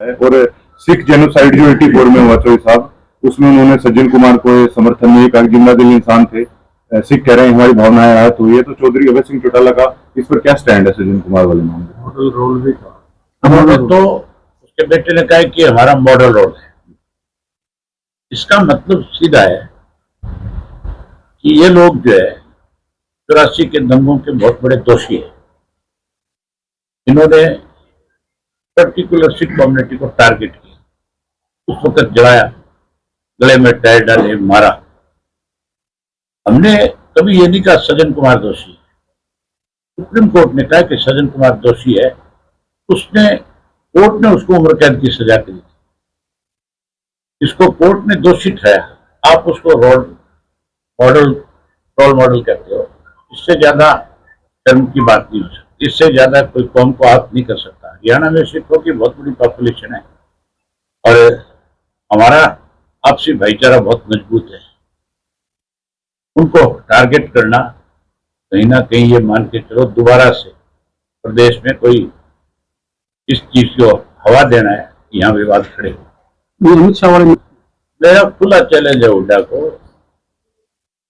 और सिख जेनोसाइड जो 84 में हुआ चौधरी साहब, उसमें उन्होंने सज्जन कुमार को समर्थन में, एक जिंदादिल इंसान थे। सिख कह रहे हैं हमारी भावनाएं आहत हुई है, तो चौधरी अभय सिंह चौटाला का इस पर क्या स्टैंड है सज्जन कुमार वाले मामले? मॉडल रोल भी था उन्होंने, तो उसके बेटे ने कहा कि हमारा मॉडल रोल है। इसका मतलब सीधा है कि ये लोग जो है 84 के दंगों के बहुत बड़े दोषी है। इन्होंने पर्टिकुलर सिख कम्युनिटी को टारगेट किया, उस वक्त जलाया, गले में टायर डाले, मारा। हमने कभी ये नहीं कहा सज्जन कुमार दोषी है। सुप्रीम कोर्ट ने कहा कि सज्जन कुमार दोषी है। कोर्ट ने उसको उम्र कैद की सजा दी। इसको कोर्ट ने दोषी ठहराया। आप उसको रोल मॉडल कहते हो। इससे ज्यादा शर्म की बात नहीं हो सकती। इससे ज्यादा कोई कौम को आप नहीं कर सकता। हरियाणा में सिखों की बहुत बड़ी पॉपुलेशन है और हमारा आपसी भाईचारा बहुत मजबूत है। उनको टारगेट करना, कहीं ना कहीं ये मान के चलो दोबारा से प्रदेश में कोई इस चीज को हवा देना है, यहाँ विवाद खड़े हो। अमित शाह मेरा खुला चैलेंज है हुड्डा को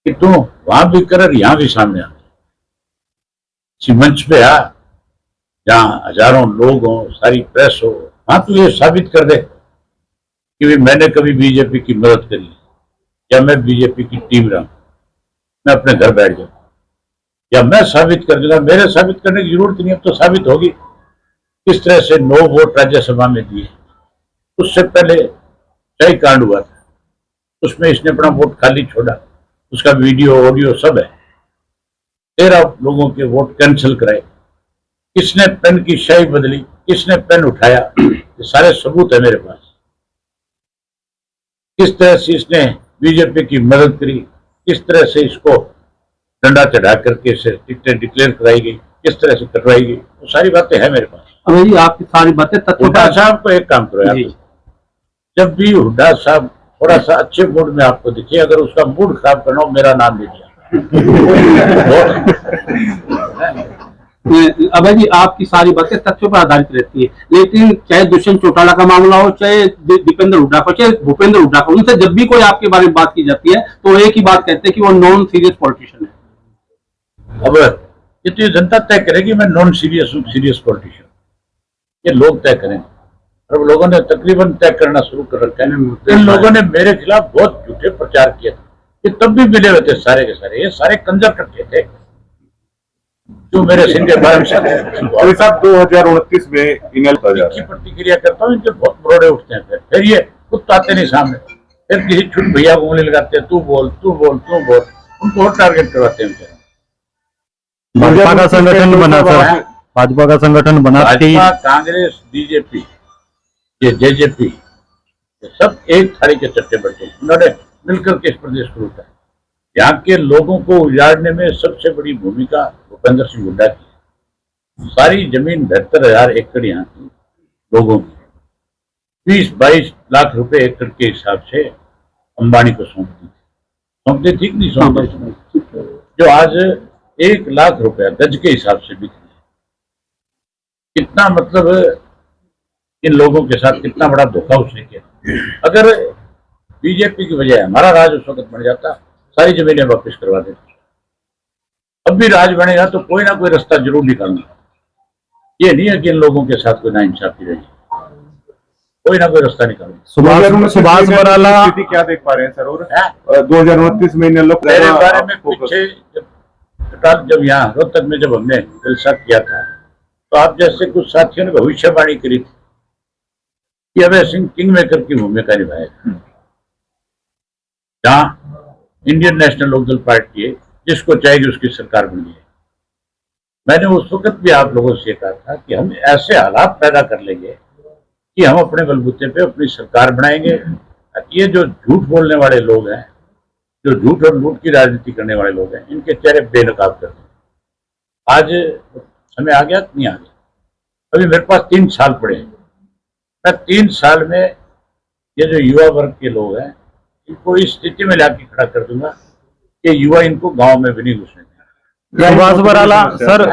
कि तू वहां भी कर, यहाँ भी सामने आ, किसी मंच पे आ जहां हजारों लोग हो, सारी प्रेस हो, वहां तू ये साबित कर दे कि मैंने कभी बीजेपी की मदद करी या मैं बीजेपी की टीम रहा हूं। मैं अपने घर बैठ जाऊं या मैं साबित कर दूंगा। मेरे साबित करने की जरूरत नहीं, अब तो साबित होगी। किस तरह से 9 वोट राज्यसभा में दिए। उससे पहले कई कांड हुआ था, उसमें इसने अपना वोट खाली छोड़ा, उसका वीडियो ऑडियो सब है। 13 लोगों के वोट कैंसिल कराए। किसने पेन की शाई बदली, किसने पेन उठाया, ये सारे सबूत है मेरे पास। किस तरह से इसने बीजेपी की मदद करी, किस तरह से इसको डंडा चढ़ा करके इसे टिकटें डिक्लेयर कराई गई, किस तरह से कटवाई गई, वो सारी बातें हैं मेरे पास। अभी आपकी सारी बातें हुड्डा साहब को एक काम करो यार, जब भी हुड्डा साहब थोड़ा सा अच्छे मूड में आपको दिखे, अगर उसका मूड खराब करना हो मेरा नाम लीजिए। अभय जी, आपकी सारी बातें तथ्यों पर आधारित रहती है, लेकिन चाहे दुष्यंत चौटाला का मामला हो, चाहे दीपेंद्र हुड्डा को, चाहे भूपेंद्र हुड्डा को, उनसे जब भी कोई आपके बारे में बात की जाती है तो एक ही बात कहते हैं कि वो नॉन सीरियस पॉलिटिशियन है। अब ये तो ये जनता तय करेगी मैं नॉन सीरियस हूँ, सीरियस पॉलिटिशियन, ये लोग तय करेंगे। और लोगों ने तकरीबन तय करना शुरू कर रखा है। इन लोगों ने मेरे खिलाफ बहुत झूठे प्रचार किए थे, ये तब भी मिले हुए थे सारे के सारे। ये सारे कंजर इकट्ठे थे जो मेरे सिंह के बारे में 2029 में इनकी प्रतिक्रिया करता हूँ। इनके बहुत बरोड़े उठते हैं, फिर ये खुद तो आते नहीं सामने, फिर किसी छुट भैया को उंगली लगाते हैं, तू बोल तू बोल तू बोल, उनको और टारगेट करवाते हैं। भाजपा का संगठन बना था, भाजपा का संगठन बना, भाजपा, कांग्रेस, बीजेपी, ये जेजेपी, ये सब एक थाली के चट्टे बैठे। उन्होंने मिलकर के इस प्रदेश को लूटा। यहाँ के लोगों को उजाड़ने में सबसे बड़ी भूमिका भूपेंद्र सिंह हुड्डा की। सारी जमीन 72,000 एकड़ यहाँ की लोगों की 20-22 लाख रुपए एकड़ के हिसाब से अंबानी को सौंप दी थी कि नहीं सौंप दी, जो आज 1 लाख रुपया गज के हिसाब से बिक रही है। कितना मतलब इन लोगों के साथ कितना बड़ा धोखा उसने किया। अगर बीजेपी की वजह हमारा राज उस वक्त बन जाता, सारी जमीनें वापस करवा देते। अब भी राज बनेगा तो कोई ना कोई रास्ता जरूर निकालना। ये नहीं है कि इन लोगों के साथ कोई नाइंसाफी रही, कोई ना कोई रास्ता निकालना। सुभाष बराला क्या देख पा रहे हैं सर? और 2029 में इन लोग मेरे बारे में पीछे जब यहाँ रोहतक में जब हमने जलसा किया था, तो आप जैसे कुछ साथियों ने भविष्यवाणी करी थी कि अभय सिंह किंग मेकर की भूमिका निभाएगा। जहां इंडियन नेशनल लोकदल पार्टी है, जिसको चाहेगी उसकी सरकार बन गई। मैंने उस वक्त भी आप लोगों से कहा था कि हम ऐसे हालात पैदा कर लेंगे कि हम अपने बलबूते पे अपनी सरकार बनाएंगे। ये जो झूठ बोलने वाले लोग हैं, जो झूठ और लूट की राजनीति करने वाले लोग हैं, इनके चेहरे बेनकाब कर दें। आज समय आ गया नहीं आ गया? अभी मेरे पास 3 साल पड़े हैं। मैं 3 साल में ये जो युवा वर्ग के लोग हैं, इनको इस स्थिति में लाके खड़ा कर दूंगा कि युवा इनको गांव में भी नहीं घुसने देंगे। सुभाष बराला सर,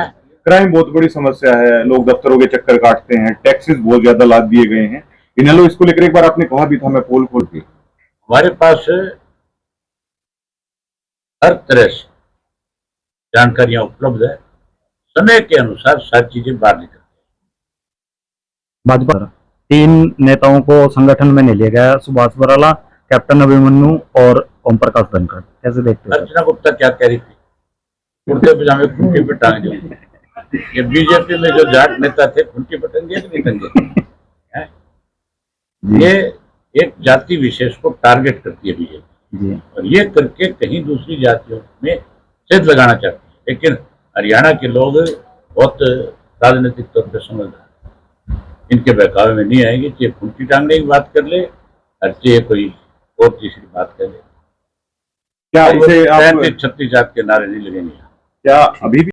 क्राइम बहुत बड़ी समस्या है, लोग दफ्तरों के चक्कर काटते हैं, टैक्सेस बहुत ज्यादा लाद दिए गए हैं। इनेलो इसको लेकर एक बार आपने कहा भी था, मैं पोल खोल के। हमारे पास हर तरह से जानकारियां उपलब्ध है, समय के अनुसार सारी चीजें बाहर निकल। भाजपा 3 नेताओं को संगठन में नहीं लिया गया, सुभाष बराला, कैप्टन अभिमन्यु और ओम प्रकाश धनखड़, कैसे देखते हो? अर्चना गुप्ता क्या कह रही थी? कुर्ते पजामे खूंटी पे टांग दो। ये बीजेपी में जो जाट नेता थे खूंटी पे टंगे कि नहीं टंगे? हैं? ये एक जाति विशेष को टारगेट करती है बीजेपी, जी और ये करके कहीं दूसरी जातियों में सेध लगाना चाहती है। लेकिन हरियाणा के लोग बहुत राजनीतिक तौर पर समझदार, इनके बहकावे में नहीं आएंगे। चाहे खूंटी टांगने की बात कर ले और चाहे कोई और तीसरी बात कर ले, क्या इसे आप 36 जात के नारे नहीं लगेंगे। क्या अभी भी